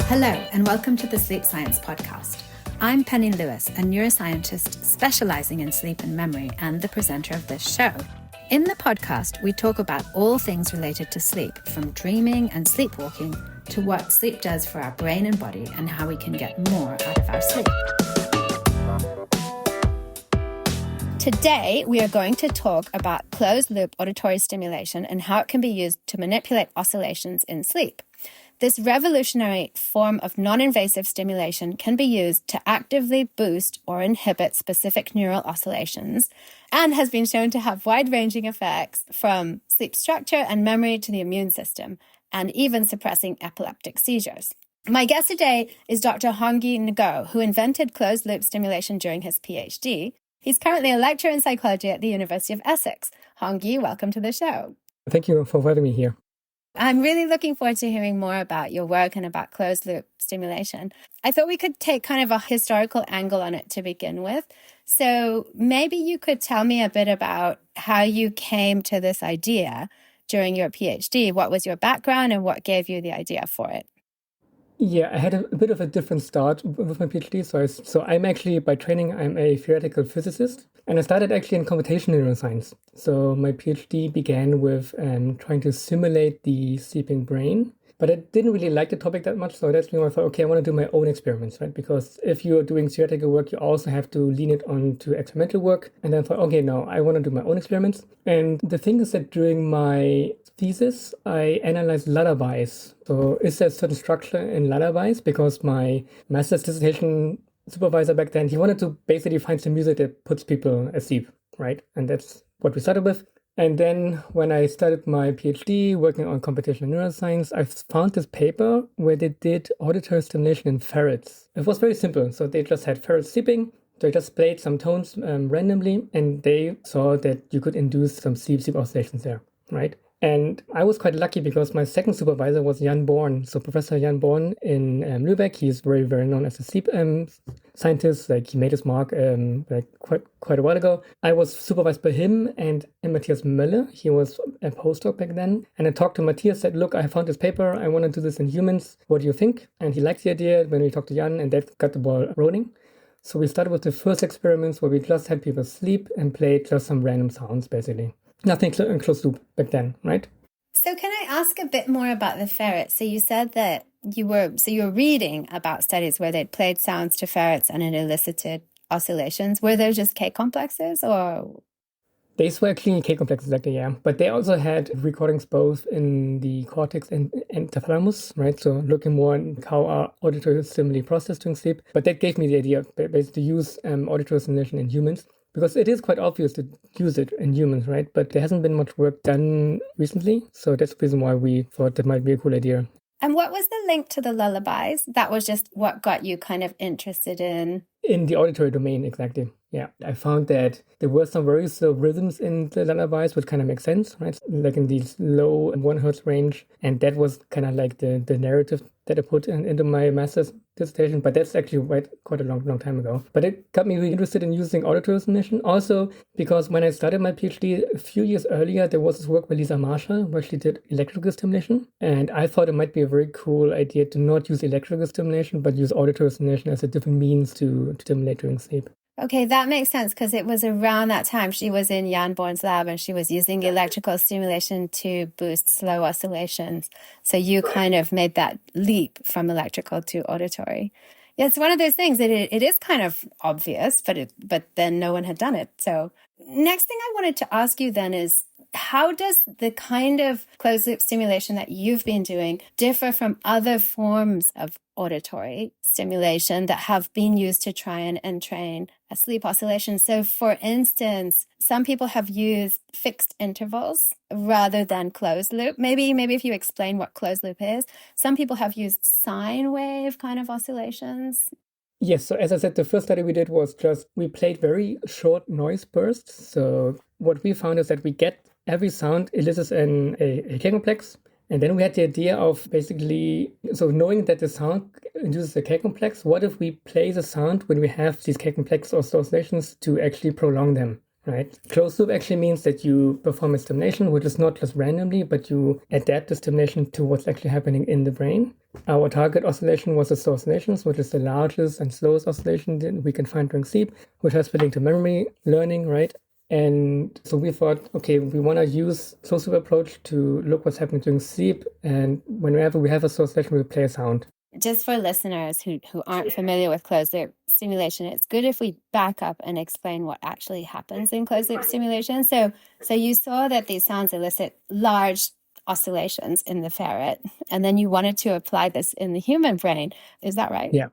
Hello, and welcome to the Sleep Science Podcast. I'm Penny Lewis, a neuroscientist specializing in sleep and memory and the presenter of this show. In the podcast, we talk about all things related to sleep, from dreaming and sleepwalking to what sleep does for our brain and body and how we can get more out of our sleep. Today, we are going to talk about closed-loop auditory stimulation and how it can be used to manipulate oscillations in sleep. This revolutionary form of non-invasive stimulation can be used to actively boost or inhibit specific neural oscillations and has been shown to have wide-ranging effects from sleep structure and memory to the immune system, and even suppressing epileptic seizures. My guest today is Dr. Hongi Ngo, who invented closed-loop stimulation during his PhD. He's currently a lecturer in psychology at the University of Essex. Hongi, welcome to the show. Thank you for having me here. I'm really looking forward to hearing more about your work and about closed-loop stimulation. I thought we could take kind of a historical angle on it to begin with. So maybe you could tell me a bit about how you came to this idea during your PhD. What was your background and what gave you the idea for it? Yeah, I had a bit of a different start with my PhD. So I'm actually, by training, I'm a theoretical physicist. And I started actually in computational neuroscience. So my PhD began with trying to simulate the sleeping brain. But I didn't really like the topic that much. So that's when I thought, okay, I want to do my own experiments, right? Because if you're doing theoretical work, you also have to lean it onto experimental work. And then I thought, okay, no, I want to do my own experiments. And the thing is that during my thesis, I analyzed lullabies. So is there a certain structure in lullabies? Because my master's dissertation supervisor back then, he wanted to basically find some music that puts people asleep, right? And that's what we started with. And then when I started my PhD working on computational neuroscience, I found this paper where they did auditory stimulation in ferrets. It was very simple. So they just had ferrets sleeping. They just played some tones randomly, and they saw that you could induce some sleep oscillations there, right? And I was quite lucky because my second supervisor was Jan Born. So Professor Jan Born in Lübeck, he's very, very known as a sleep scientist. Like he made his mark quite a while ago. I was supervised by him and Matthias Mölle. He was a postdoc back then. And I talked to Matthias, said, look, I found this paper. I want to do this in humans. What do you think? And he liked the idea when we talked to Jan, and that got the ball rolling. So we started with the first experiments where we just had people sleep and played just some random sounds, basically. Nothing in closed loop back then, right? So can I ask a bit more about the ferrets? So you said that you were reading about studies where they'd played sounds to ferrets and it elicited oscillations. Were those just K complexes or? These were actually K complexes, exactly, yeah. But they also had recordings both in the cortex and the thalamus, right? So looking more at how our auditory stimuli processed during sleep. But that gave me the idea of basically to use auditory stimulation in humans. Because it is quite obvious to use it in humans, right? But there hasn't been much work done recently. So that's the reason why we thought that might be a cool idea. And what was the link to the lullabies? That was just what got you kind of interested in the auditory domain, exactly. Yeah. I found that there were some very slow rhythms in the lullabies, which kind of makes sense, right? Like in these low 1 hertz range. And that was kind of like the narrative that I put into my master's dissertation, but that's actually quite a long time ago. But it got me really interested in using auditory stimulation. Also, because when I started my PhD a few years earlier, there was this work by Lisa Marshall where she did electrical stimulation. And I thought it might be a very cool idea to not use electrical stimulation, but use auditory stimulation as a different means to stimulate during sleep. Okay, that makes sense because it was around that time she was in Jan Born's lab and she was using electrical stimulation to boost slow oscillations. So you kind of made that leap from electrical to auditory. Yeah, it's one of those things that it is kind of obvious, but then no one had done it. So next thing I wanted to ask you then is, how does the kind of closed-loop stimulation that you've been doing differ from other forms of auditory stimulation that have been used to try and entrain a sleep oscillation? So, for instance, some people have used fixed intervals rather than closed-loop. Maybe if you explain what closed-loop is. Some people have used sine wave kind of oscillations. Yes, so as I said, the first study we did was we played very short noise bursts. So what we found is that we get every sound elicits a K complex. And then we had the idea of basically, so knowing that the sound induces a K complex, what if we play the sound when we have these K complex oscillations to actually prolong them, right? Closed loop actually means that you perform a stimulation, which is not just randomly, but you adapt the stimulation to what's actually happening in the brain. Our target oscillation was the oscillations, which is the largest and slowest oscillation that we can find during sleep, which has been linked to memory learning, right? And so we thought, okay, we want to use closed loop approach to look what's happening during sleep. And whenever we have a oscillation, we play a sound. Just for listeners who aren't familiar with closed loop stimulation, it's good if we back up and explain what actually happens in closed loop stimulation. So you saw that these sounds elicit large oscillations in the ferret, and then you wanted to apply this in the human brain. Is that right? Yeah.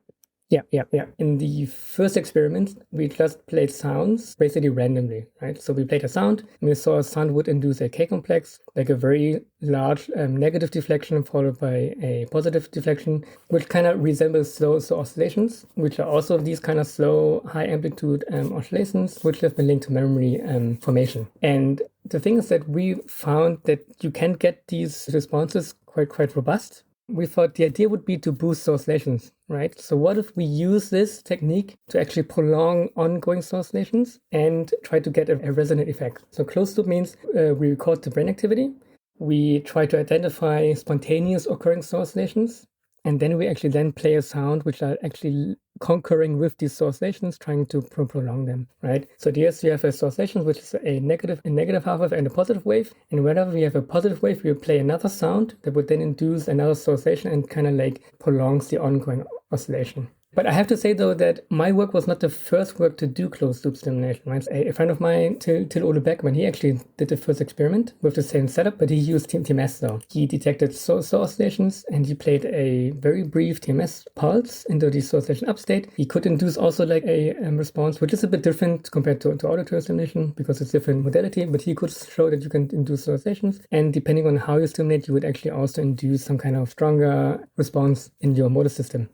In the first experiment, we just played sounds basically randomly, right? So we played a sound, and we saw a sound would induce a K-complex, like a very large negative deflection followed by a positive deflection, which kind of resembles slow oscillations, which are also these kind of slow, high amplitude oscillations, which have been linked to memory formation. And the thing is that we found that you can get these responses quite robust. We thought the idea would be to boost oscillations, right? So what if we use this technique to actually prolong ongoing oscillations and try to get a resonant effect? So closed loop means we record the brain activity. We try to identify spontaneous occurring oscillations. And then we actually then play a sound which are actually concurring with these oscillations, trying to prolong them, right? So yes, you have a oscillation, which is a negative half wave and a positive wave. And whenever we have a positive wave, we play another sound that would then induce another oscillation and kind of like prolongs the ongoing oscillation. But I have to say, though, that my work was not the first work to do closed-loop stimulation. Right? A friend of mine, Till Ole Beckman, he actually did the first experiment with the same setup, but he used TMS, though. He detected slow oscillations, and he played a very brief TMS pulse into the oscillation upstate. He could induce also like a response, which is a bit different compared to auditory stimulation because it's different modality, but he could show that you can induce oscillations. And depending on how you stimulate, you would actually also induce some kind of stronger response in your motor system.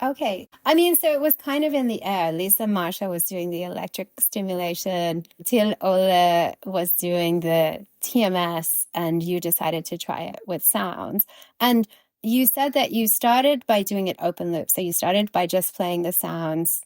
Okay. I mean, so it was kind of in the air. Lisa Marsha was doing the electric stimulation. Till Ole was doing the TMS, and you decided to try it with sounds. And you said that you started by doing it open loop. So you started by just playing the sounds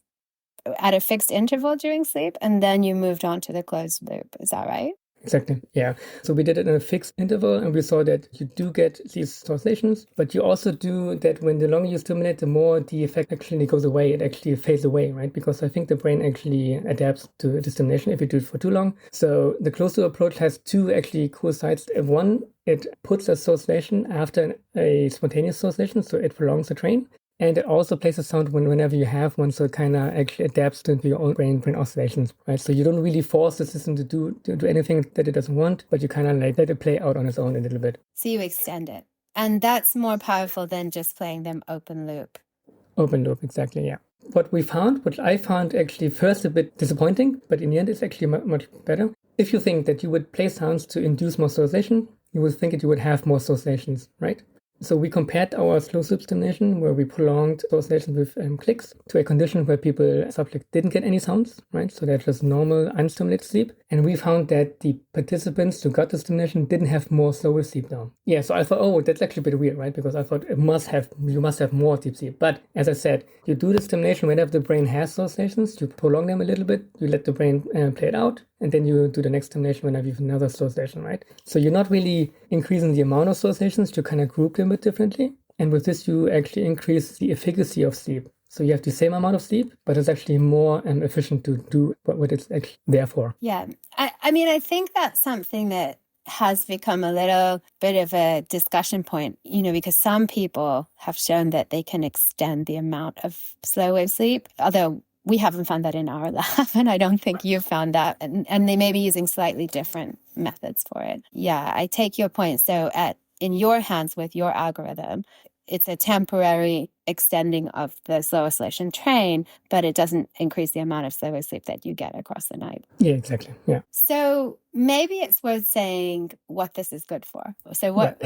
at a fixed interval during sleep, and then you moved on to the closed loop. Is that right? Exactly. Yeah. So we did it in a fixed interval, and we saw that you do get these oscillations, but you also do that when the longer you stimulate, the more the effect actually goes away. It actually fades away, right? Because I think the brain actually adapts to the stimulation if you do it for too long. So the closed-loop approach has two actually cool sides. One, it puts a oscillation after a spontaneous oscillation, so it prolongs the train. And it also plays a sound whenever you have one, so it kind of actually adapts to your own brain oscillations, right? So you don't really force the system to do anything that it doesn't want, but you kind of like let it play out on its own a little bit. So you extend it. And that's more powerful than just playing them open loop. Open loop, exactly, yeah. What we found, which I found actually first a bit disappointing, but in the end it's actually much better. If you think that you would play sounds to induce more oscillation, you would think that you would have more oscillations, right? So we compared our closed-loop stimulation, where we prolonged oscillation with clicks, to a condition where subject didn't get any sounds, right? So they're just normal, unstimulated sleep. And we found that the participants who got the stimulation didn't have more slower sleep now. Yeah, so I thought, oh, that's actually a bit weird, right? Because I thought you must have more deep sleep. But as I said, you do the stimulation whenever the brain has oscillations, you prolong them a little bit, you let the brain play it out, and then you do the next stimulation whenever you have another oscillation, right? So you're not really increasing the amount of oscillations, you kind of group them a bit differently. And with this, you actually increase the efficacy of sleep. So you have the same amount of sleep, but it's actually more efficient to do what it's actually there for. Yeah. I mean, I think that's something that has become a little bit of a discussion point, because some people have shown that they can extend the amount of slow wave sleep, although we haven't found that in our lab, and I don't think you've found that. And they may be using slightly different methods for it. Yeah, I take your point. So in your hands with your algorithm, it's a temporary extending of the slow oscillation train, but it doesn't increase the amount of slow wave sleep that you get across the night. Yeah, exactly. Yeah. So maybe it's worth saying what this is good for. So what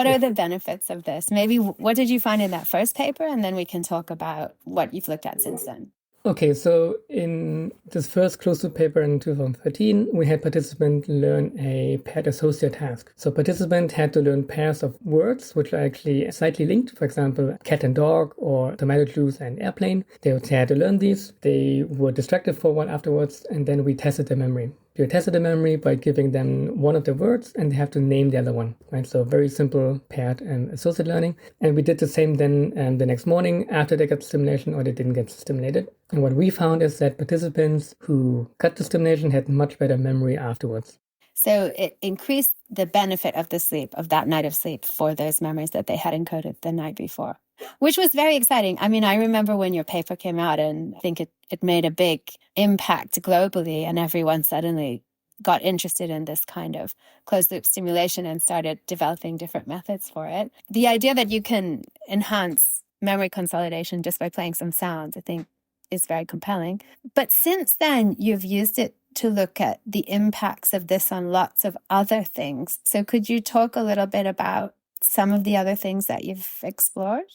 are the benefits of this? Maybe what did you find in that first paper? And then we can talk about what you've looked at since then. Okay, so in this first closed-loop paper in 2013, we had participants learn a paired associate task. So participants had to learn pairs of words, which are actually slightly linked. For example, cat and dog, or tomato juice and airplane. They had to learn these. They were distracted for a while afterwards, and then we tested their memory. you tested the memory by giving them one of the words and they have to name the other one, right? So very simple paired associate learning. And we did the same then the next morning after they got stimulation or they didn't get stimulated. And what we found is that participants who got the stimulation had much better memory afterwards. So it increased the benefit of the sleep, of that night of sleep, for those memories that they had encoded the night before, which was very exciting. I mean, I remember when your paper came out, and I think it made a big impact globally, and everyone suddenly got interested in this kind of closed loop stimulation and started developing different methods for it. The idea that you can enhance memory consolidation just by playing some sounds, I think, is very compelling. But since then, you've used it to look at the impacts of this on lots of other things. So could you talk a little bit about some of the other things that you've explored?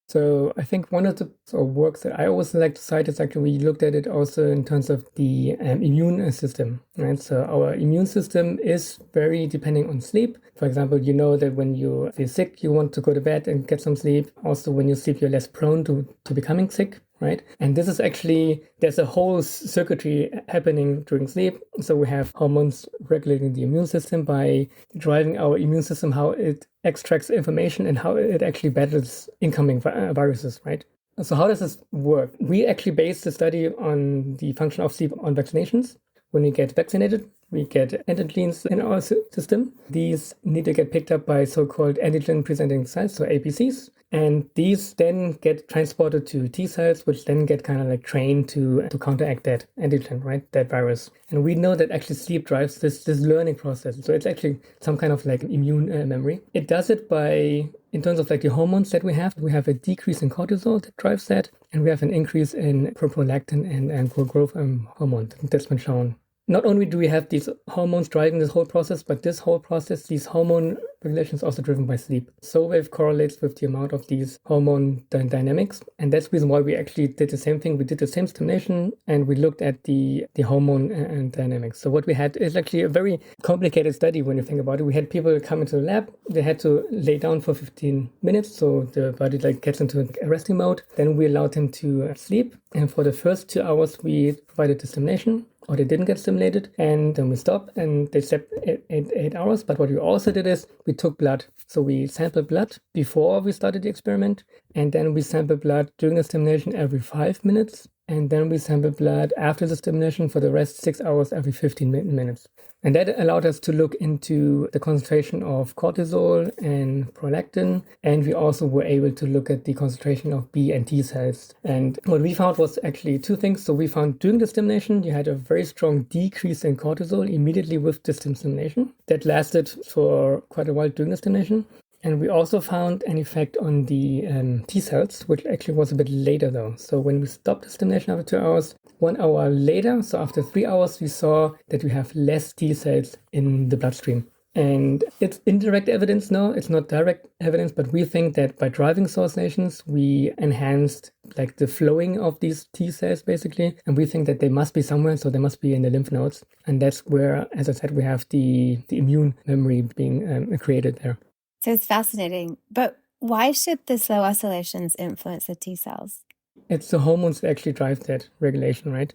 So I think one of the works that I always like to cite is actually we looked at it also in terms of the immune system, right? So our immune system is very depending on sleep. For example, you know that when you feel sick, you want to go to bed and get some sleep. Also, when you sleep, you're less prone to becoming sick, right? And this is actually, there's a whole circuitry happening during sleep. So we have hormones regulating the immune system by driving our immune system, how it extracts information and how it actually battles incoming viruses, right? So how does this work? We actually based the study on the function of sleep on vaccinations. When we get vaccinated, we get antigens in our system. These need to get picked up by so-called antigen-presenting cells, so APCs. And these then get transported to T cells, which then get kind of like trained to counteract that antigen, right? That virus. And we know that actually sleep drives this learning process. So it's actually some kind of like immune memory. It does it by, in terms of like the hormones that we have a decrease in cortisol that drives that. And we have an increase in prolactin and growth hormone that's been shown. Not only do we have these hormones driving this whole process, but this whole process, these hormone regulation is also driven by sleep. So wave correlates with the amount of these hormone dynamics. And that's the reason why we actually did the same thing. We did the same stimulation and we looked at the hormone and dynamics. So what we had is actually a very complicated study when you think about it. We had people come into the lab. They had to lay down for 15 minutes. So the body like gets into a resting mode. Then we allowed them to sleep. And for the first 2 hours, we provided the stimulation, or they didn't get stimulated, and then we stopped and they slept 8 hours. But what we also did is we took blood. So we sampled blood before we started the experiment, and then we sampled blood during the stimulation every 5 minutes, and then we sampled blood after the stimulation for the rest 6 hours every 15 minutes. And that allowed us to look into the concentration of cortisol and prolactin. And we also were able to look at the concentration of B and T cells. And what we found was actually two things. So we found during the stimulation, you had a very strong decrease in cortisol immediately with the stimulation. That lasted for quite a while during the stimulation. And we also found an effect on the T cells, which actually was a bit later though. So when we stopped the stimulation after 2 hours, 1 hour later, so after 3 hours, we saw that we have less T cells in the bloodstream. And it's indirect evidence now, it's not direct evidence, but we think that by driving oscillations, we enhanced like the flowing of these T cells basically. And we think that they must be somewhere, so they must be in the lymph nodes. And that's where, as I said, we have the immune memory being created there. So it's fascinating. But why should the slow oscillations influence the T cells? It's the hormones that actually drive that regulation, right?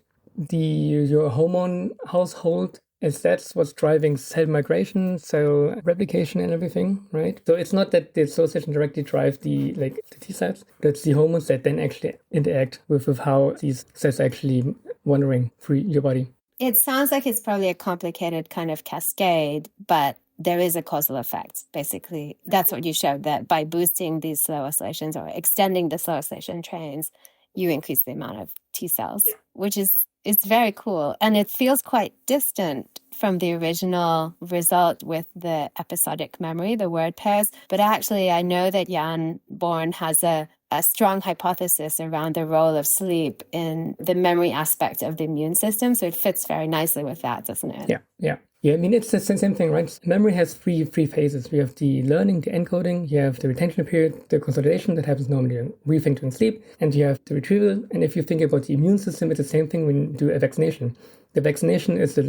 Your hormone household that's what's driving cell migration, cell replication and everything, right? So it's not that the association directly drive the T cells, but it's the hormones that then actually interact with how these cells are actually wandering through your body. It sounds like it's probably a complicated kind of cascade, but there is a causal effect, basically. That's what you showed, that by boosting these slow oscillations or extending the slow oscillation trains, you increase the amount of T cells, which is very cool. And it feels quite distant from the original result with the episodic memory, the word pairs. But actually, I know that Jan Born has a strong hypothesis around the role of sleep in the memory aspect of the immune system. So it fits very nicely with that, doesn't it? Yeah, I mean, it's the same thing, right? Memory has three phases. We have the learning, the encoding, you have the retention period, the consolidation that happens normally we think during sleep, and you have the retrieval. And if you think about the immune system, it's the same thing when you do a vaccination. The vaccination is the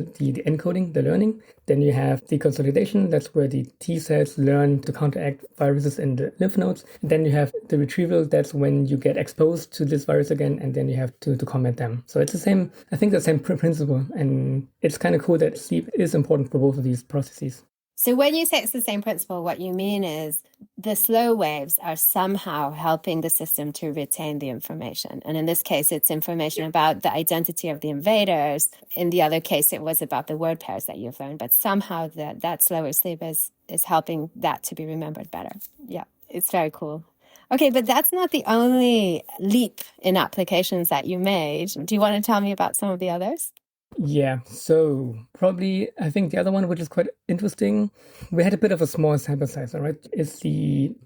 encoding, the learning. Then you have the consolidation. That's where the T cells learn to counteract viruses in the lymph nodes. And then you have the retrieval. That's when you get exposed to this virus again, and then you have to combat them. So it's the same, I think the same principle. And it's kind of cool that sleep is important for both of these processes. So when you say it's the same principle, what you mean is the slow waves are somehow helping the system to retain the information. And in this case, it's information about the identity of the invaders. In the other case, it was about the word pairs that you've learned. But somehow that slower sleep is helping that to be remembered better. Yeah, it's very cool. Okay, but that's not the only leap in applications that you made. Do you want to tell me about some of the others? Yeah, so probably I think the other one, which is quite interesting, we had a bit of a small sample size, all right?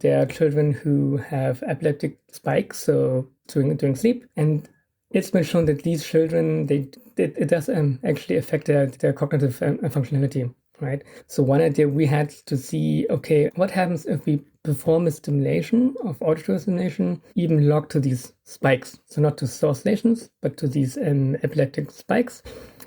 There are children who have epileptic spikes, so during sleep, and it's been shown that these children, it does actually affect their cognitive functionality, right? So one idea we had to see, okay, what happens if we perform a stimulation of auditory stimulation, even locked to these spikes? So not to oscillations, but to these epileptic spikes.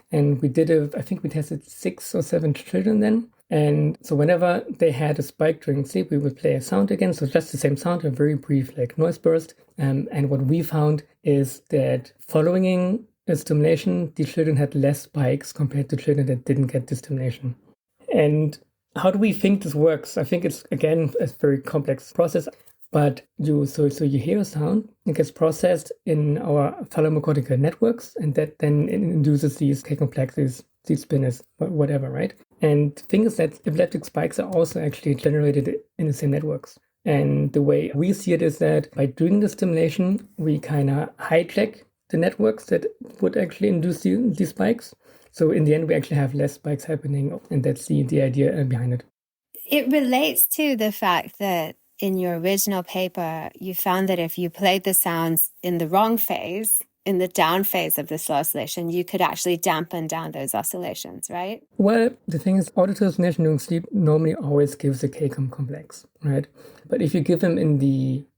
And I think we tested 6 or 7 children then. And so whenever they had a spike during sleep, we would play a sound again. So just the same sound, a very brief like noise burst. And what we found is that following a stimulation, the children had less spikes compared to children that didn't get the stimulation. And how do we think this works? I think it's, again, a very complex process. But you hear a sound, it gets processed in our thalamocortical networks, and that then induces these K complexes, these spinners, whatever, right? And the thing is that epileptic spikes are also actually generated in the same networks. And the way we see it is that by doing the stimulation, we kind of hijack the networks that would actually induce these spikes. So in the end, we actually have less spikes happening, and that's the idea behind it. It relates to the fact that in your original paper, you found that if you played the sounds in the wrong phase, in the down phase of the slow oscillation, you could actually dampen down those oscillations, right? Well, the thing is, auditory stimulation during sleep normally always gives a K-com complex, right? But if you give them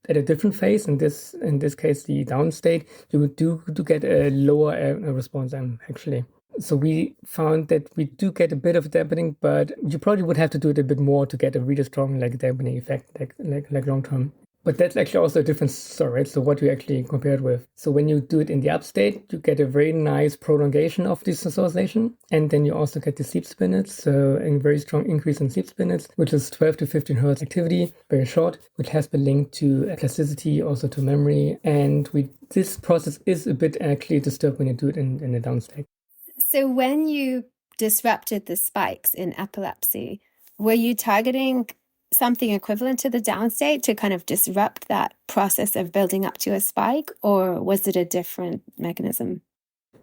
at a different phase, in this case, the down state, you would do get a lower response actually. So we found that we do get a bit of dampening, but you probably would have to do it a bit more to get a really strong dampening effect, like long term. But that's actually also a different story, right? So what you actually compared with. So when you do it in the up state, you get a very nice prolongation of this oscillation. And then you also get the sleep spinets. So a very strong increase in sleep spinets, which is 12 to 15 hertz activity, very short, which has been linked to plasticity, also to memory. And this process is a bit actually disturbed when you do it in the down state. So when you disrupted the spikes in epilepsy, were you targeting something equivalent to the downstate to kind of disrupt that process of building up to a spike, or was it a different mechanism?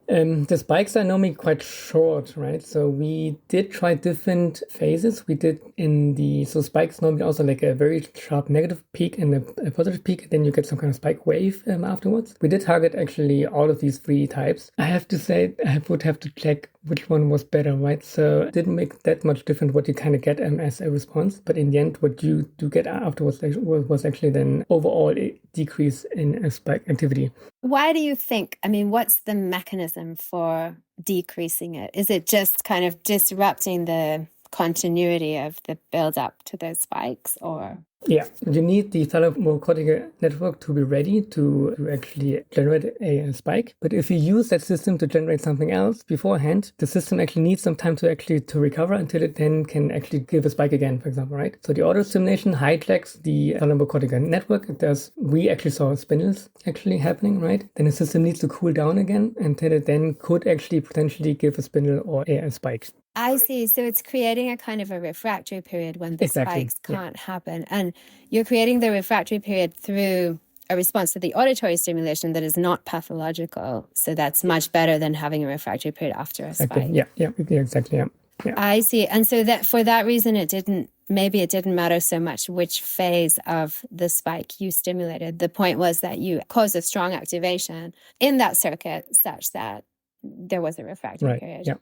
The spikes are normally quite short, right? So we did try different phases. So spikes normally also like a very sharp negative peak and a positive peak. Then you get some kind of spike wave afterwards. We did target actually all of these 3 types. I have to say, I would have to check which one was better, right? So it didn't make that much difference what you kind of get as a response. But in the end, what you do get afterwards was actually then overall a decrease in spike activity. Why do you think? I mean, what's the mechanism for decreasing it? Is it just kind of disrupting the continuity of the build-up to those spikes, or? Yeah, you need the thalamocortical network to be ready to actually generate a spike. But if you use that system to generate something else beforehand, the system actually needs some time to recover until it then can actually give a spike again, for example, right? So the auto stimulation hijacks the thalamocortical network. We actually saw spindles actually happening, right? Then the system needs to cool down again until it then could actually potentially give a spindle or a spike. I see. So it's creating a kind of a refractory period when the spikes can't happen. And you're creating the refractory period through a response to the auditory stimulation that is not pathological. So that's much better than having a refractory period after a spike. Yeah, exactly. Yeah. I see. And so that for that reason, it didn't matter so much which phase of the spike you stimulated. The point was that you caused a strong activation in that circuit such that there was a refractory period. Yeah.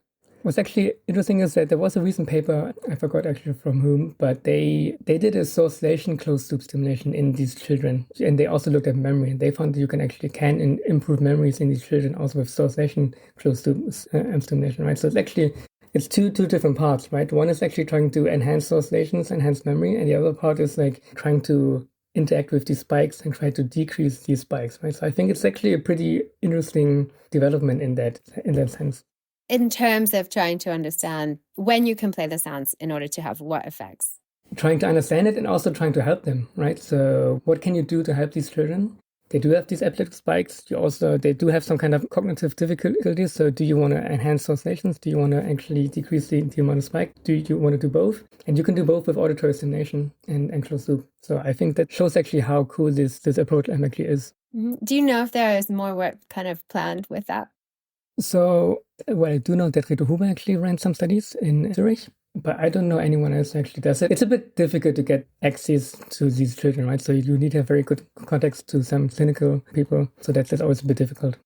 What's actually interesting is that there was a recent paper, I forgot actually from whom, but they did a oscillation closed-loop stimulation in these children. And they also looked at memory. And they found that you can improve memories in these children also with oscillation closed-loop stimulation, right? So it's two different parts, right? One is actually trying to enhance oscillations, enhance memory, and the other part is like trying to interact with these spikes and try to decrease these spikes, right? So I think it's actually a pretty interesting development in that sense. In terms of trying to understand when you can play the sounds in order to have what effects? Trying to understand it and also trying to help them, right? So what can you do to help these children? They do have these epileptic spikes. They do have some kind of cognitive difficulties. So do you want to enhance oscillations? Do you want to actually decrease the amount of spike? Do you want to do both? And you can do both with auditory stimulation and closed loop. So I think that shows actually how cool this approach actually is. Mm-hmm. Do you know if there is more work kind of planned with that? So, well, I do know that Reto Huber actually ran some studies in Zurich, but I don't know anyone else actually does it. It's a bit difficult to get access to these children, right? So you need to have very good context to some clinical people. So that's always a bit difficult.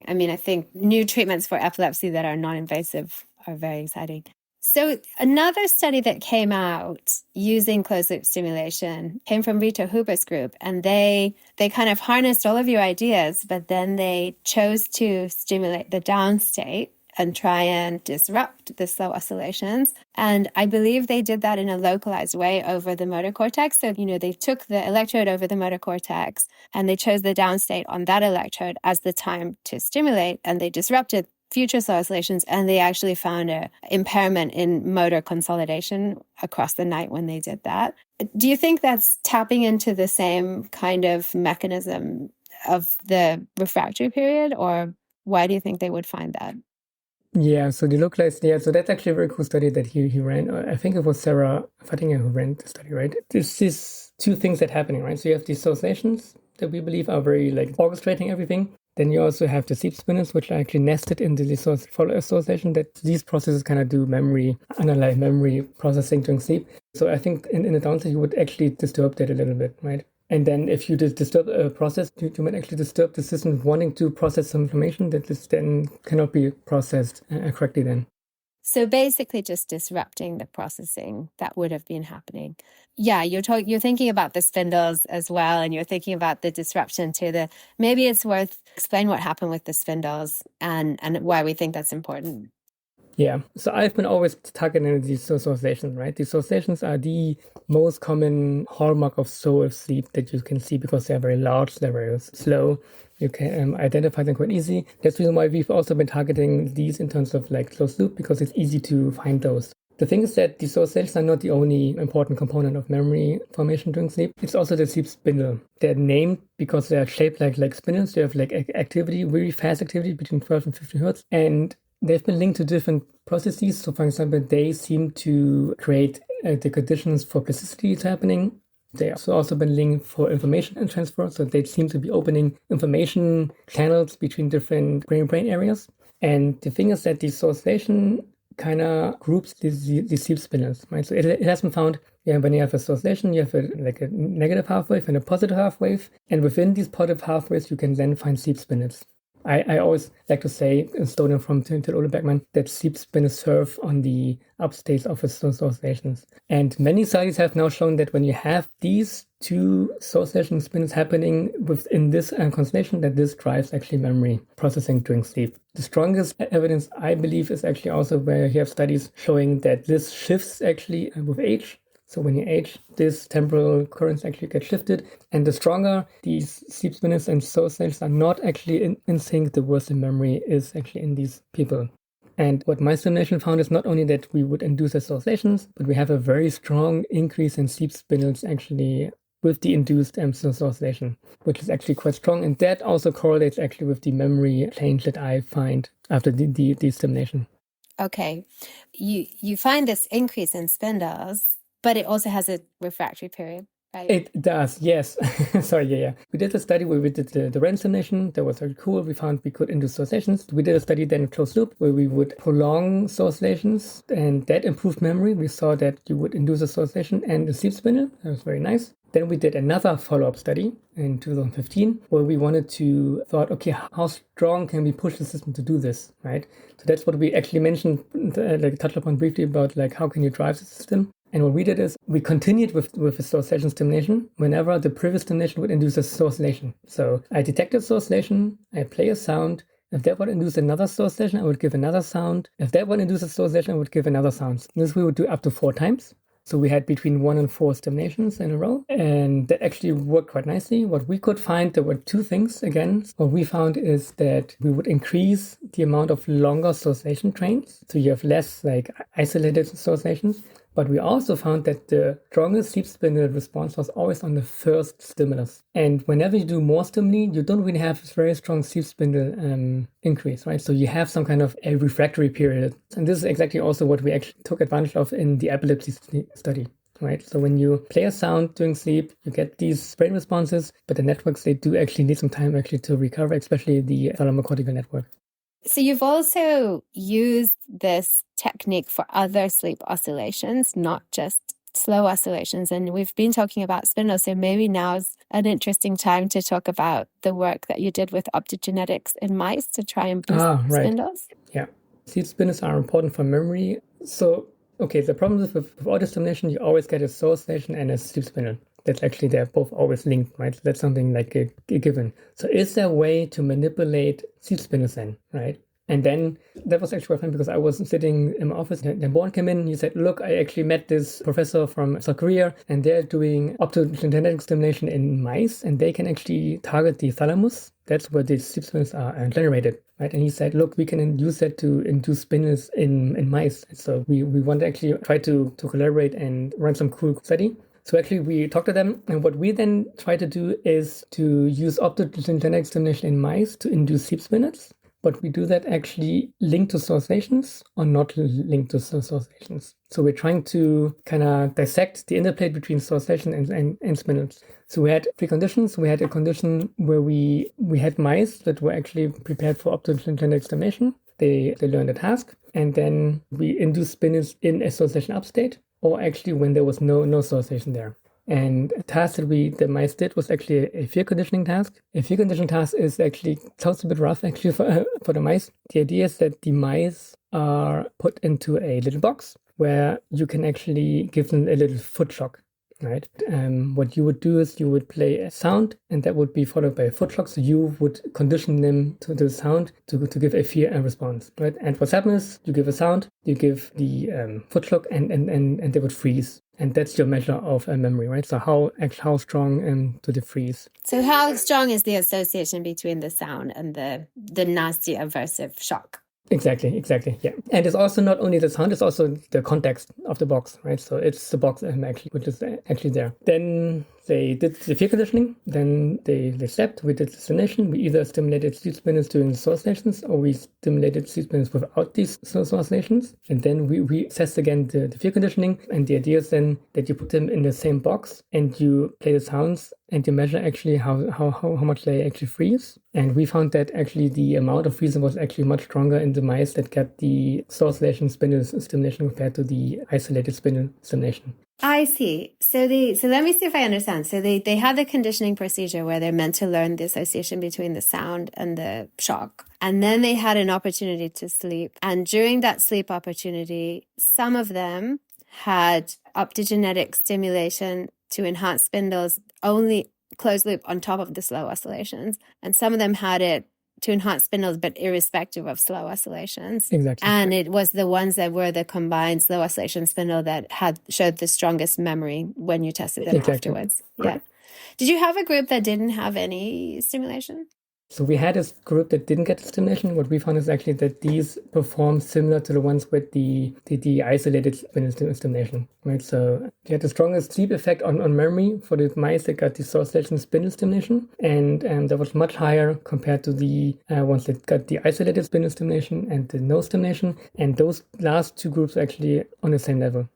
I mean, I think new treatments for epilepsy that are non-invasive are very exciting. So another study that came out using closed-loop stimulation came from Reto Huber's group, and they kind of harnessed all of your ideas, but then they chose to stimulate the downstate and try and disrupt the slow oscillations. And I believe they did that in a localized way over the motor cortex. So, they took the electrode over the motor cortex and they chose the downstate on that electrode as the time to stimulate, and they disrupted future slow oscillations, and they actually found an impairment in motor consolidation across the night when they did that. Do you think that's tapping into the same kind of mechanism of the refractory period, or why do you think they would find that? Yeah, so the localized, so that's actually a very cool study that he ran. I think it was Sarah Fattinger who ran the study, right? There's these two things that are happening, right? So you have these oscillations that we believe are very orchestrating everything. Then you also have the sleep spinels, which are actually nested in the follow oscillation, that these processes kind of do underlying memory processing during sleep. So I think in the downside, you would actually disturb that a little bit, right? And then if you disturb a process, you might actually disturb the system wanting to process some information that then cannot be processed correctly then. So basically just disrupting the processing that would have been happening. Yeah, you're thinking about the spindles as well, and you're thinking about the disruption to maybe it's worth explain what happened with the spindles and why we think that's important. Yeah, so I've been always targeting these oscillations, right? These oscillations are the most common hallmark of slow sleep that you can see because they're very large, they're very slow. You can identify them quite easy. That's the reason why we've also been targeting these in terms of closed loop, because it's easy to find those. The thing is that these oscillations are not the only important component of memory formation during sleep. It's also the sleep spindle. They're named because they are shaped like spindles. They have activity, very fast activity between 12 and 15 hertz. And they've been linked to different processes. So, for example, they seem to create the conditions for plasticity is happening. They have also been linked for information transfer. So they seem to be opening information channels between different brain areas. And the thing is that the oscillation kind of groups these sleep spindles, right? So it has been found, when you have a oscillation, you have a negative half wave and a positive half wave. And within these positive half waves, you can then find sleep spindles. I always like to say, stolen from Ole Beckmann, that sleep spindles serve on the upstates of those oscillations. And many studies have now shown that when you have these two oscillation spindles happening within this constellation, that this drives actually memory processing during sleep. The strongest evidence, I believe, is actually also where you have studies showing that this shifts actually with age. So when you age, this temporal currents actually get shifted. And the stronger these sleep spindles and oscillations are not actually in sync, the worse the memory is actually in these people. And what my simulation found is not only that we would induce oscillations, but we have a very strong increase in sleep spindles actually with the induced oscillation, which is actually quite strong. And that also correlates actually with the memory change that I find after the stimulation. Okay. You find this increase in spindles, but it also has a refractory period, right? It does, yes. Sorry, yeah. We did a study where we did the REM simulation. That was very cool. We found we could induce oscillations. We did a study then in closed loop where we would prolong oscillations, and that improved memory. We saw that you would induce a oscillation and a sleep spindle. That was very nice. Then we did another follow-up study in 2015 where we thought, okay, how strong can we push the system to do this, right? So that's what we actually mentioned, touched upon briefly about how can you drive the system. And what we did is we continued with the oscillation stimulation whenever the previous stimulation would induce a oscillation. So I detected oscillation, I play a sound. If that would induce another oscillation, I would give another sound. If that would induce a oscillation, I would give another sound. This we would do up to 4 times. So we had between 1 and 4 stimulations in a row, and that actually worked quite nicely. What we could find, there were 2 things again. What we found is that we would increase the amount of longer oscillation trains. So you have less isolated oscillations. But we also found that the strongest sleep spindle response was always on the first stimulus. And whenever you do more stimuli, you don't really have this very strong sleep spindle increase, right? So you have some kind of a refractory period. And this is exactly also what we actually took advantage of in the epilepsy study, right? So when you play a sound during sleep, you get these brain responses, but the networks, they do actually need some time actually to recover, especially the thalamocortical network. So you've also used this technique for other sleep oscillations, not just slow oscillations. And we've been talking about spindles, so maybe now's an interesting time to talk about the work that you did with optogenetics in mice to try and boost spindles. Yeah. Sleep spindles are important for memory. So, okay, the problem is with audio stimulation, you always get a slow oscillation and a sleep spindle. That's actually, they're both always linked, right? So that's something like a given. So is there a way to manipulate sleep spindles then, right? And then that was actually quite fun because I was sitting in my office and then Born came in and he said, look, I actually met this professor from South Korea and they're doing optogenetic stimulation in mice and they can actually target the thalamus. That's where the sleep spindles are generated, right? And he said, look, we can use that to induce spindles in mice. So we want to actually try to collaborate and run some cool study. So actually, we talked to them, and what we then try to do is to use optogenetic stimulation in mice to induce sleep spindles. But we do that actually linked to oscillations or not linked to oscillations. So we're trying to kind of dissect the interplay between oscillation and spindles. So we had 3 conditions. We had a condition where we had mice that were actually prepared for optogenetic stimulation. They learned a task, and then we induced spindles in oscillation up state, or actually when there was no oscillation there. And a task that the mice did was actually a fear conditioning task. A fear conditioning task sounds a bit rough actually for the mice. The idea is that the mice are put into a little box where you can actually give them a little foot shock, right? What you would do is you would play a sound and that would be followed by a foot shock. So you would condition them to the sound to give a fear response, right? And what happens is you give a sound, you give the foot shock and they would freeze. And that's your measure of memory, right? So how strong do they freeze? So how strong is the association between the sound and the nasty aversive shock? Exactly, yeah. And it's also not only the sound, it's also the context of the box, right? So it's the box actually, which is actually there. Then they did the fear conditioning, then they slept, we did the stimulation. We either stimulated sleep spindles during the oscillations or we stimulated sleep spindles without these oscillations. And then we assessed again the fear conditioning. And the idea is then that you put them in the same box and you play the sounds and you measure actually how much they actually freeze. And we found that actually the amount of freezing was actually much stronger in the mice that got the oscillation spindle stimulation compared to the isolated spindle stimulation. I see. So let me see if I understand. So they had the conditioning procedure where they're meant to learn the association between the sound and the shock. And then they had an opportunity to sleep. And during that sleep opportunity, some of them had optogenetic stimulation to enhance spindles only closed loop on top of the slow oscillations. And some of them had it to enhance spindles, but irrespective of slow oscillations. Exactly. And it was the ones that were the combined slow oscillation spindle that showed the strongest memory when you tested them afterwards. Yeah. Did you have a group that didn't have any stimulation? So we had this group that didn't get the stimulation. What we found is actually that these perform similar to the ones with the isolated spindle stimulation, right? So they had the strongest sleep effect on memory for the mice that got the oscillation spindle stimulation, and that was much higher compared to the ones that got the isolated spindle stimulation and the no stimulation. And those last 2 groups are actually on the same level.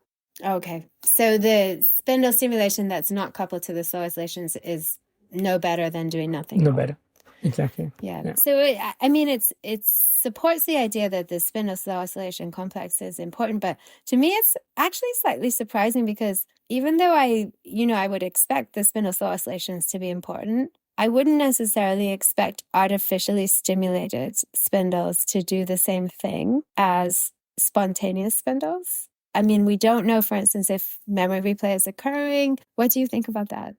Okay. So the spindle stimulation that's not coupled to the slow oscillations is no better than doing nothing. No better. Exactly. Yeah. So, it supports the idea that the spindle slow oscillation complex is important. But to me, it's actually slightly surprising because even though I would expect the spindle slow oscillations to be important, I wouldn't necessarily expect artificially stimulated spindles to do the same thing as spontaneous spindles. I mean, we don't know, for instance, if memory replay is occurring. What do you think about that?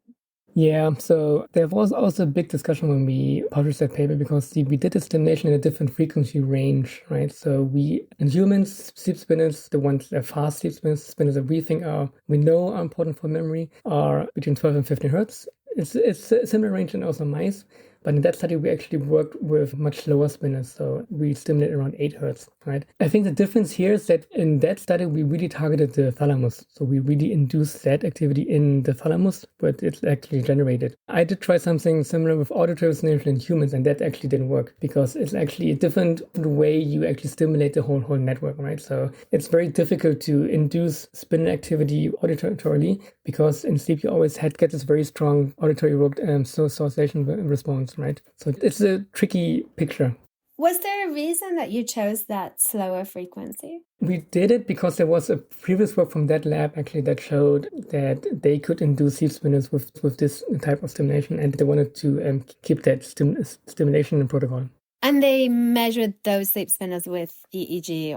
Yeah, so there was also a big discussion when we published that paper because we did the stimulation in a different frequency range, right? So in humans, sleep spindles, the ones that are fast sleep spindles that we know are important for memory, are between 12 and 15 hertz. It's a similar range in also mice, but in that study we actually worked with much lower spindles, so we stimulated around 8 hertz, right? I think the difference here is that in that study we really targeted the thalamus, so we really induced that activity in the thalamus, but it's actually generated. I did try something similar with auditory stimulation in humans, and that actually didn't work because it's actually a different way you actually stimulate the whole network, right? So it's very difficult to induce spindle activity auditorily because in sleep you always get this very strong auditory oscillation response, right? So it's a tricky picture. Was there a reason that you chose that slower frequency? We did it because there was a previous work from that lab actually that showed that they could induce sleep spindles with this type of stimulation, and they wanted to keep that stimulation in protocol. And they measured those sleep spindles with EEG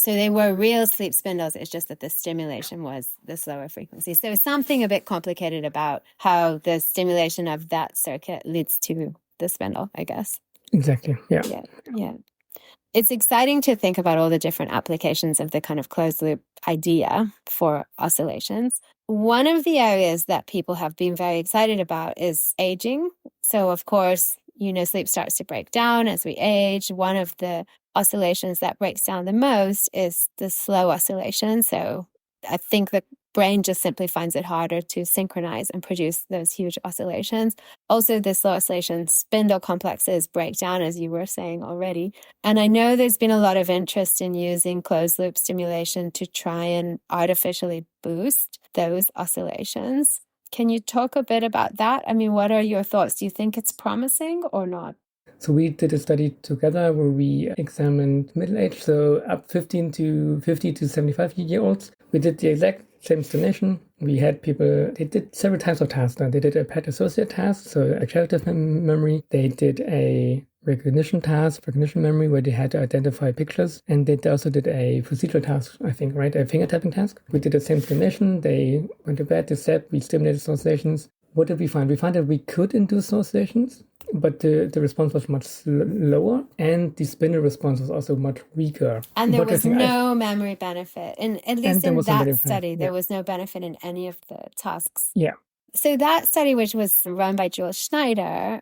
so they were real sleep spindles. It's just that the stimulation was the slower frequency. So something a bit complicated about how the stimulation of that circuit leads to the spindle, I guess. Exactly. Yeah. Yeah. It's exciting to think about all the different applications of the kind of closed loop idea for oscillations. One of the areas that people have been very excited about is aging. So, of course, sleep starts to break down as we age. One of the oscillations that breaks down the most is the slow oscillation. So I think the brain just simply finds it harder to synchronize and produce those huge oscillations. Also, the slow oscillation spindle complexes break down, as you were saying already. And I know there's been a lot of interest in using closed loop stimulation to try and artificially boost those oscillations. Can you talk a bit about that? I mean, what are your thoughts? Do you think it's promising or not? So we did a study together where we examined middle age, so up 15 to 50 to 75-year-olds. We did the exact same stimulation. We had people, they did several types of tasks. They did a pet associate task, so a character memory. They did a recognition memory, where they had to identify pictures. And they also did a procedural task, I think, right? A finger tapping task. We did the same stimulation. They went to bed, they slept, we stimulated oscillations. What did we find? We found that we could induce oscillations, but the response was much lower, and the spindle response was also much weaker. And there was no memory benefit. At least in that study, there was no benefit in any of the tasks. Yeah. So that study, which was run by Jules Schneider,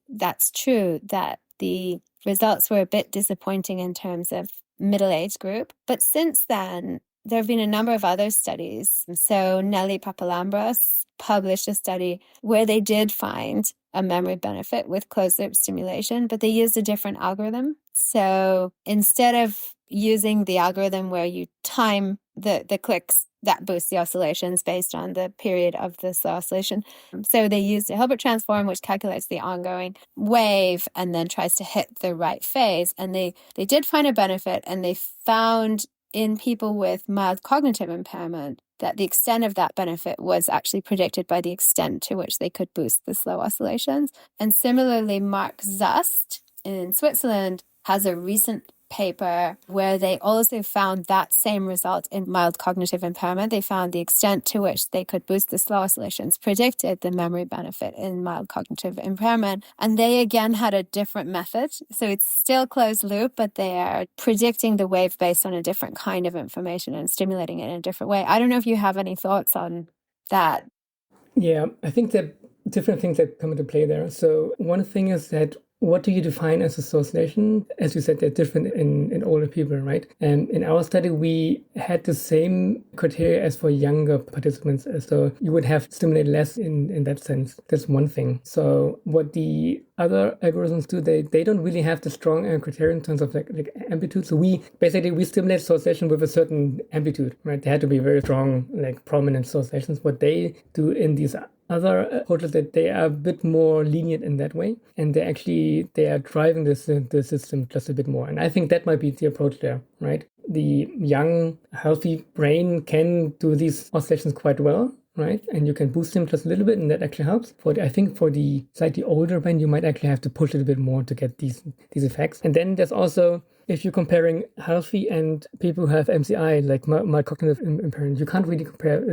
that's true that the results were a bit disappointing in terms of middle age group. But since then, there have been a number of other studies. So Nelly Papalambros published a study where they did find a memory benefit with closed loop stimulation, but they used a different algorithm. So instead of using the algorithm where you time the clicks that boost the oscillations based on the period of the slow oscillation. So they used a Hilbert transform, which calculates the ongoing wave and then tries to hit the right phase. And they did find a benefit, and they found in people with mild cognitive impairment that the extent of that benefit was actually predicted by the extent to which they could boost the slow oscillations. And similarly, Mark Zust in Switzerland has a recent paper where they also found that same result in mild cognitive impairment. They found the extent to which they could boost the slow oscillations predicted the memory benefit in mild cognitive impairment. And they again had a different method. So it's still closed loop, but they are predicting the wave based on a different kind of information and stimulating it in a different way. I don't know if you have any thoughts on that. Yeah, I think that different things that come into play there. So one thing is that what do you define as association? As you said, they're different in older people, right? And in our study, we had the same criteria as for younger participants. So you would have stimulated less in that sense. That's one thing. So what the other algorithms do, they don't really have the strong criteria in terms of like amplitude. So we stimulate association with a certain amplitude, right? They had to be very strong, like prominent associations. What they do in these other approaches that they are a bit more lenient in that way, and they are driving the system just a bit more. And I think that might be the approach there, right? The young, healthy brain can do these oscillations quite well, right? And you can boost them just a little bit, and that actually helps. I think for the slightly older brain, you might actually have to push it a bit more to get these effects. And then there's also, if you're comparing healthy and people who have MCI, like mild cognitive impairment, you can't really compare.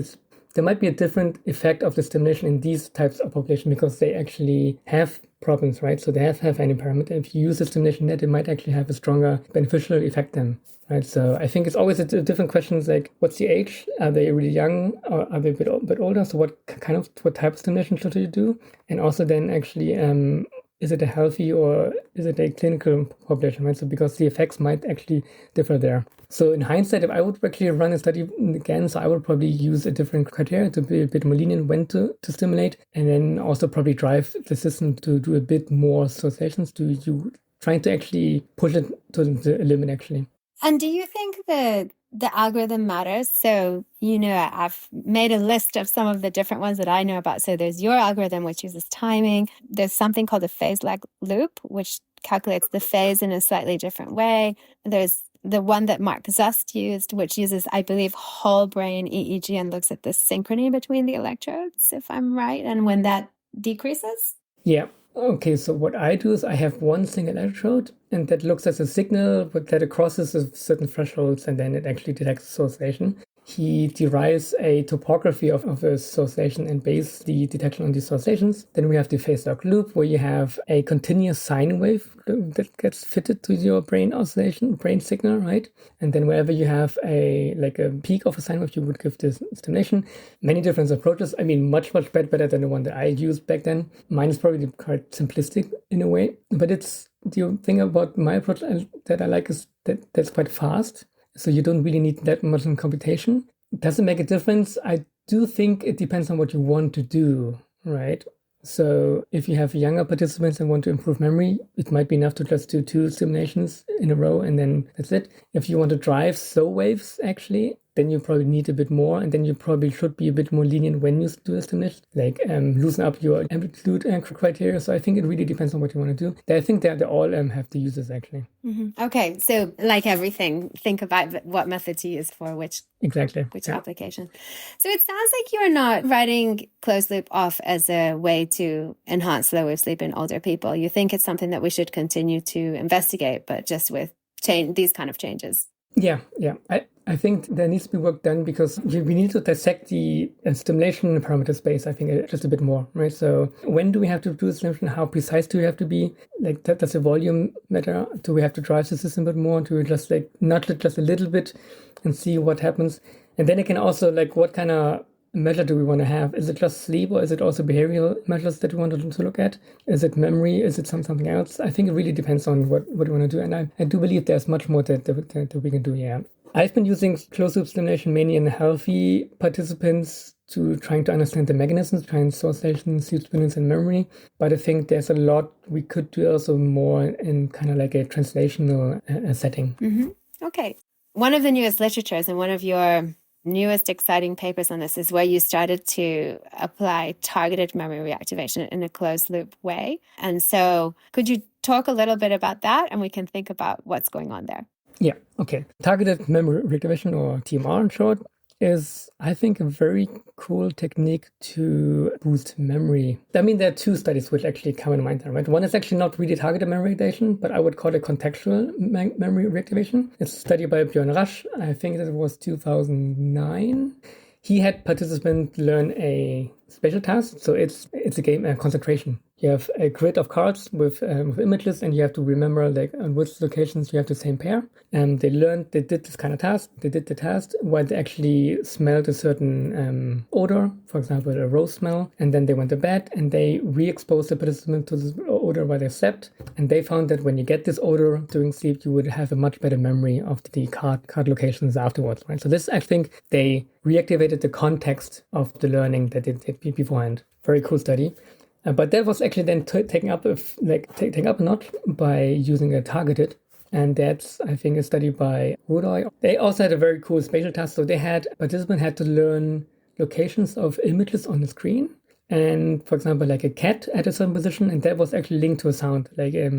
There might be a different effect of the stimulation in these types of population because they actually have problems, right? So they have an impairment. And if you use the stimulation net, it might actually have a stronger beneficial effect then, right? So I think it's always a different questions like, what's the age? Are they really young or are they a bit older? So what type of stimulation should you do? And also then actually, is it a healthy or is it a clinical population, right? So because the effects might actually differ there. So in hindsight, if I would actually run a study again, so I would probably use a different criteria to be a bit more lenient when to stimulate, and then also probably drive the system to do a bit more associations to you trying to actually push it to the limit actually. And do you think the algorithm matters? So, I've made a list of some of the different ones that I know about. So there's your algorithm, which uses timing. There's something called a phase-lag loop, which calculates the phase in a slightly different way. There's the one that Mark Zust used, which uses, I believe, whole brain EEG and looks at the synchrony between the electrodes, if I'm right, and when that decreases. Yeah. Okay, so what I do is I have one single electrode, and that looks at a signal, but that it crosses a certain thresholds, and then it actually detects association. He derives a topography of the association and bases the detection on the associations. Then we have the phase-lag loop, where you have a continuous sine wave that gets fitted to your brain signal, right? And then wherever you have a peak of a sine wave, you would give this stimulation. Many different approaches. I mean, much better than the one that I used back then. Mine is probably quite simplistic in a way, but it's the thing about my approach that I like is that that's quite fast. So you don't really need that much in computation. Does it make a difference? I do think it depends on what you want to do, right? So if you have younger participants and want to improve memory, it might be enough to just do 2 stimulations in a row and then that's it. If you want to drive slow waves, actually, then you probably need a bit more, and then you probably should be a bit more lenient when you do a stimulation, like loosen up your amplitude criteria. So I think it really depends on what you want to do. I think they all have the uses actually. Mm-hmm. Okay, so like everything, think about what method to use for which application. So it sounds like you're not writing closed loop off as a way to enhance slow wave sleep in older people. You think it's something that we should continue to investigate, but just with these kind of changes. Yeah. I think there needs to be work done because we need to dissect the stimulation parameter space, I think, just a bit more, right? So when do we have to do stimulation? How precise do we have to be? Like, does the volume matter? Do we have to drive the system a bit more? Do we just nudge it just a little bit and see what happens? And then it can also, what kind of measure do we want to have? Is it just sleep, or is it also behavioral measures that we want to look at? Is it memory? Is it something else? I think it really depends on what we want to do. And I do believe there's much more that we can do, yeah. I've been using closed-loop stimulation mainly in healthy participants to trying to understand the mechanisms behind oscillation, sleep dependence, and memory. But I think there's a lot we could do also more in kind of like a translational setting. Mm-hmm. Okay. One of the newest literatures and one of your newest exciting papers on this is where you started to apply targeted memory reactivation in a closed loop way. And so could you talk a little bit about that, and we can think about what's going on there? Yeah, okay. Targeted memory reactivation, or TMR in short, is, I think, a very cool technique to boost memory. I mean, there are 2 studies which actually come in mind there, right? One is actually not really targeted memory reactivation, but I would call it contextual memory reactivation. It's a study by Björn Rasch. I think that was 2009. He had participants learn a special task. So it's a game concentration. You have a grid of cards with images, and you have to remember on which locations you have the same pair. And they did this kind of task. They did the task while they actually smelled a certain odor, for example, a rose smell. And then they went to bed and they re-exposed the participant to this odor while they slept. And they found that when you get this odor during sleep, you would have a much better memory of the card locations afterwards, right? So this, I think, they reactivated the context of the learning that they did beforehand. Very cool study. But that was actually then taken up a notch by using a targeted. And that's, I think, a study by Rudoy. They also had a very cool spatial task. So participants had to learn locations of images on the screen and for example, like a cat at a certain position, and that was actually linked to a sound, like a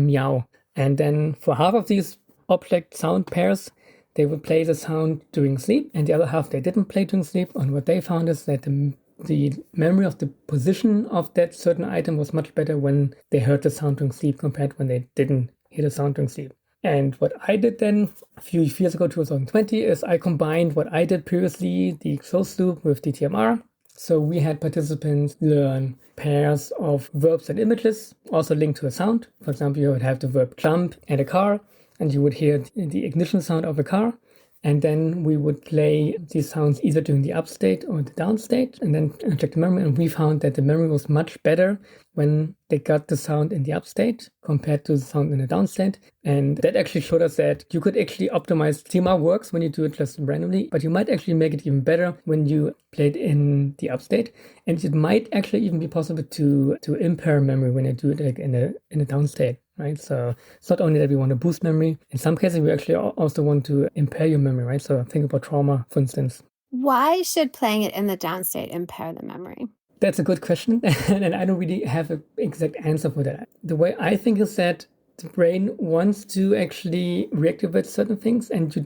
meow. And then for half of these object sound pairs, they would play the sound during sleep, and the other half they didn't play during sleep. And what they found is that the memory of the position of that certain item was much better when they heard the sound during sleep compared when they didn't hear the sound during sleep. And what I did then a few years ago, 2020, is I combined what I did previously, the closed loop, with the TMR. So we had participants learn pairs of verbs and images, also linked to a sound. For example, you would have the verb jump and a car, and you would hear the ignition sound of a car. And then we would play these sounds either during the up state or the down state, and then check the memory. And we found that the memory was much better when they got the sound in the up state compared to the sound in the down state. And that actually showed us that you could actually optimize. TMR works when you do it just randomly, but you might actually make it even better when you play it in the up state. And it might actually even be possible to impair memory when you do it like in a down state. Right, so it's not only that we want to boost memory. In some cases, we actually also want to impair your memory. Right, so think about trauma, for instance. Why should playing it in the downstate impair the memory? That's a good question, and I don't really have an exact answer for that. The way I think is that the brain wants to actually reactivate certain things, and you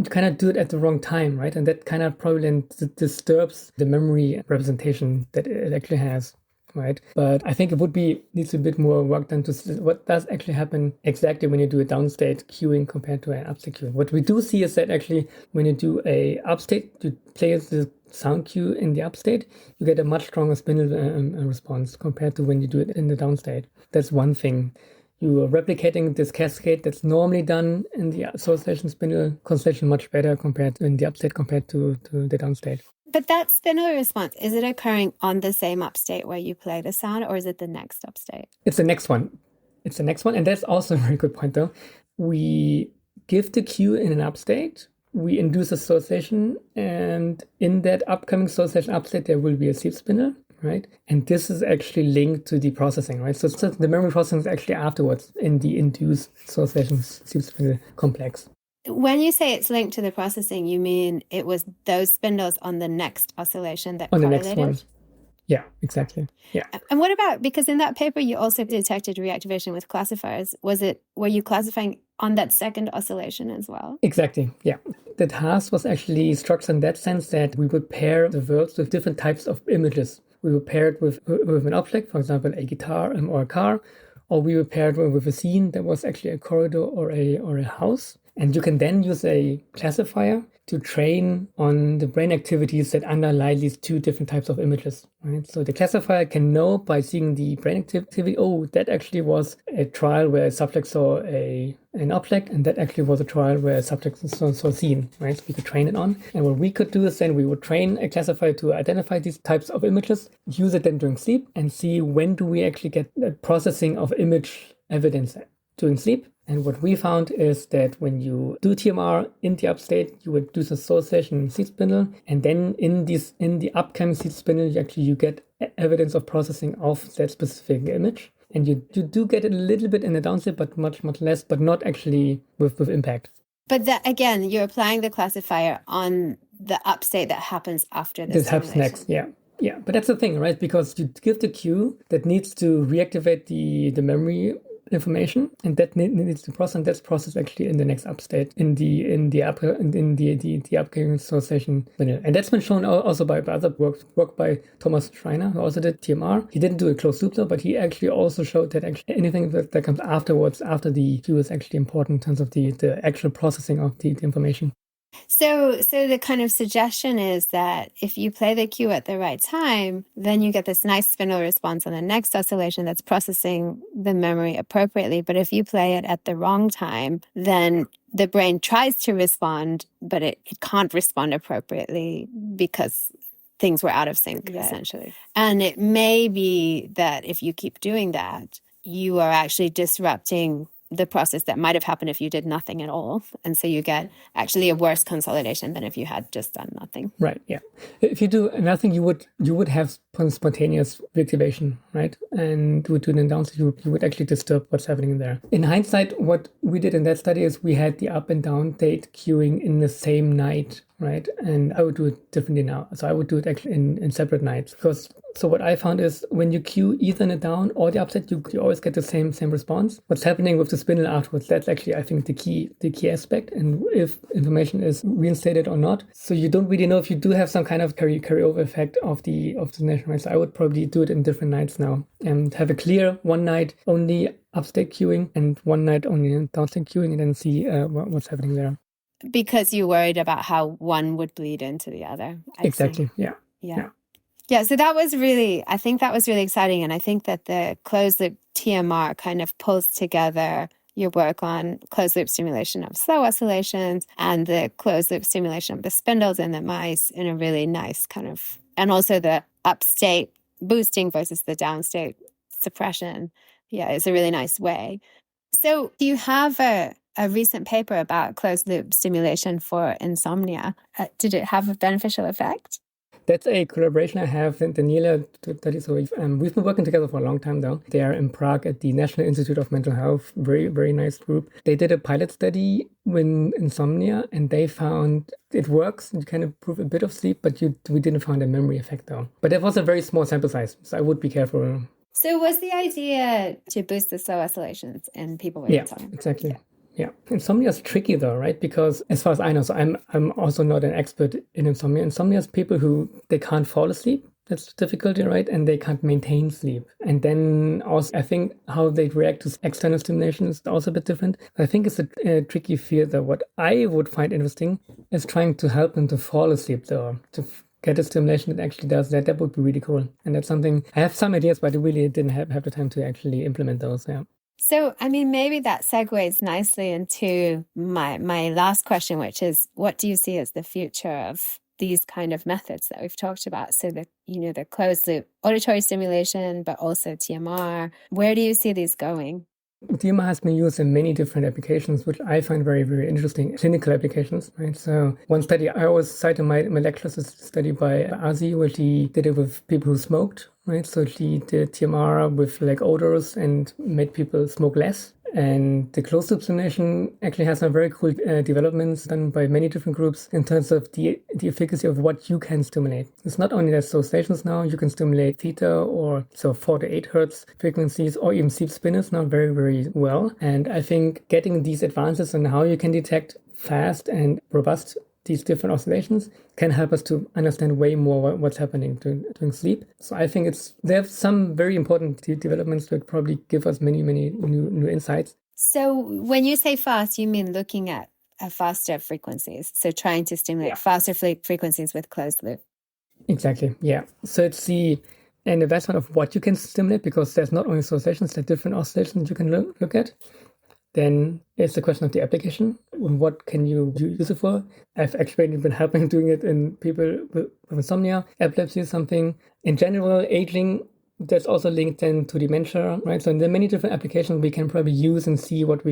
kind of do it at the wrong time, right? And that kind of probably then disturbs the memory representation that it actually has. Right, but I think it needs a bit more work done to see what does actually happen exactly when you do a downstate cueing compared to an upstate cueing. What we do see is that actually when you do a upstate, you play the sound cue in the upstate, you get a much stronger spindle response compared to when you do it in the downstate. That's one thing. You are replicating this cascade that's normally done in the association spindle constellation much better compared to in the upstate compared to the downstate. But that spindle response, is it occurring on the same upstate where you play the sound, or is it the next upstate? It's the next one. And that's also a very good point, though. We give the cue in an upstate, we induce association, and in that upcoming association upstate, there will be a sleep spindle, right? And this is actually linked to the processing, right? So the memory processing is actually afterwards in the induced association sleep spindle complex. When you say it's linked to the processing, you mean it was those spindles on the next oscillation that on correlated? The next one. Yeah, exactly. Yeah. And what about, because in that paper you also detected reactivation with classifiers. Were you classifying on that second oscillation as well? Exactly. Yeah. The task was actually structured in that sense that we would pair the verbs with different types of images. We would pair it with an object, for example, a guitar or a car, or we would pair it with a scene that was actually a corridor or a house. And you can then use a classifier to train on the brain activities that underlie these two different types of images, right? So the classifier can know by seeing the brain activity, oh, that actually was a trial where a subject saw an object, and that actually was a trial where a subject saw a scene, right? So we could train it on. And what we could do is then we would train a classifier to identify these types of images, use it then during sleep, and see when do we actually get the processing of image evidence during sleep. And what we found is that when you do TMR in the upstate, you would do the association in sleep spindle, and then in the upcoming sleep spindle, you get evidence of processing of that specific image. And you do get it a little bit in the downstate, but much less, but not actually with impact. But that, again, you're applying the classifier on the upstate that happens after the This happens next, yeah. Yeah, but that's the thing, right? Because you give the cue that needs to reactivate the memory information, and that needs to process, and that's processed actually in the next upstate in the upcoming association spindle. And that's been shown also by other work by Thomas Schreiner, who also did TMR. He didn't do a closed loop though, but he actually also showed that actually anything that comes afterwards, after the cue, is actually important in terms of the actual processing of the information. So the kind of suggestion is that if you play the cue at the right time, then you get this nice spindle response on the next oscillation that's processing the memory appropriately. But if you play it at the wrong time, then the brain tries to respond, but it can't respond appropriately because things were out of sync, essentially. And it may be that if you keep doing that, you are actually disrupting the process that might have happened if you did nothing at all. And so you get actually a worse consolidation than if you had just done nothing. Right, yeah. If you do nothing, you would have spontaneous reactivation, right? And you would do it in downstate, you would actually disturb what's happening in there. In hindsight, what we did in that study is we had the up and down date queuing in the same night right? And I would do it differently now. So I would do it actually in separate nights, because so what I found is when you cue either the down or the upset, you always get the same response. What's happening with the spindle afterwards, that's actually, I think, the key aspect, and if information is reinstated or not. So you don't really know if you do have some kind of carryover effect of the nation, right? So I would probably do it in different nights now and have a clear one night only upstate queuing and one night only downstate queuing, and then see what's happening there. Because you worried about how one would bleed into the other. Exactly. Yeah. Yeah, so I think that was really exciting. And I think that the closed loop TMR kind of pulls together your work on closed loop stimulation of slow oscillations and the closed loop stimulation of the spindles in the mice in a really nice kind of, and also the upstate boosting versus the downstate suppression. Yeah, it's a really nice way. So do you have a recent paper about closed loop stimulation for insomnia? Did it have a beneficial effect? That's a collaboration I have with Daniela. So we've been working together for a long time, though. They are in Prague at the National Institute of Mental Health. Very, very nice group. They did a pilot study with insomnia, and they found it works. You can improve a bit of sleep, but we didn't find a memory effect, though. But that was a very small sample size, so I would be careful. So was the idea to boost the slow oscillations in people with insomnia? Exactly. Yeah. Insomnia is tricky though, right? Because as far as I know, so I'm also not an expert in insomnia. Insomnia is people who, they can't fall asleep. That's the difficulty, right? And they can't maintain sleep. And then also, I think how they react to external stimulation is also a bit different. I think it's a tricky field though. What I would find interesting is trying to help them to fall asleep though, to get a stimulation that actually does that. That would be really cool. And that's something, I have some ideas, but I really didn't have the time to actually implement those. Yeah. So, I mean, maybe that segues nicely into my last question, which is, what do you see as the future of these kind of methods that we've talked about? So the closed loop auditory stimulation, but also TMR. Where do you see these going? TMR has been used in many different applications, which I find very, very interesting, clinical applications, right? So one study, I always cite in my lectures, is a study by Azi, where she did it with people who smoked, right? So she did TMR with like odors and made people smoke less. And the closed loop stimulation actually has some very cool developments done by many different groups in terms of the efficacy of what you can stimulate. It's not only that oscillations now, you can stimulate theta or so 4 to 8 hertz frequencies or even sleep spinners now very, very well. And I think getting these advances on how you can detect fast and robust these different oscillations can help us to understand way more what's happening during sleep. So I think there's some very important developments that probably give us many, many new insights. So when you say fast, you mean looking at faster frequencies. So trying to stimulate faster frequencies with closed loop. Exactly. Yeah. So it's an investment of what you can stimulate, because there's not only oscillations, there are different oscillations you can look at. Then it's the question of the application. What can you use it for? I've actually been helping doing it in people with insomnia. Epilepsy is something. In general, aging, that's also linked then to dementia, right? So there are many different applications we can probably use and see if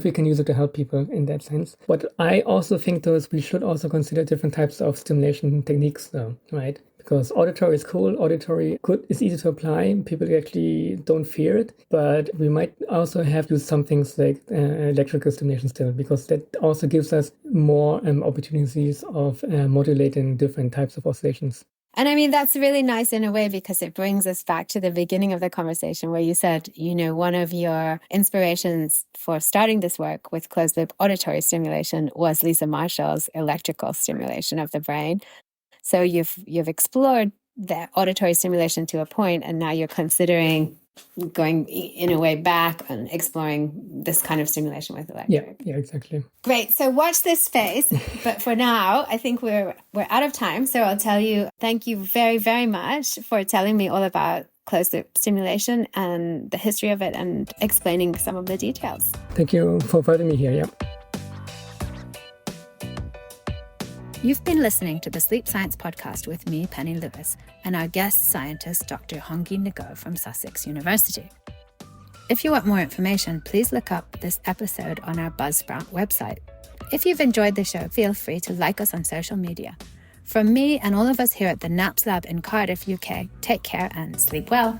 we can use it to help people in that sense. What I also think though is we should also consider different types of stimulation techniques though, right? Because auditory is cool, it's easy to apply. People actually don't fear it, but we might also have to use some things like electrical stimulation still, because that also gives us more opportunities of modulating different types of oscillations. And I mean, that's really nice in a way, because it brings us back to the beginning of the conversation where you said, one of your inspirations for starting this work with closed loop auditory stimulation was Lisa Marshall's electrical stimulation of the brain. So you've explored the auditory stimulation to a point, and now you're considering going in a way back and exploring this kind of stimulation with electric. Yeah, exactly. Great. So watch this space. But for now, I think we're out of time. So I'll tell you, thank you very, very much for telling me all about closed loop stimulation and the history of it and explaining some of the details. Thank you for having me here. Yeah. You've been listening to the Sleep Science Podcast with me, Penny Lewis, and our guest scientist, Dr. Hongi Ngo from Sussex University. If you want more information, please look up this episode on our Buzzsprout website. If you've enjoyed the show, feel free to like us on social media. From me and all of us here at the NAPS Lab in Cardiff, UK, take care and sleep well.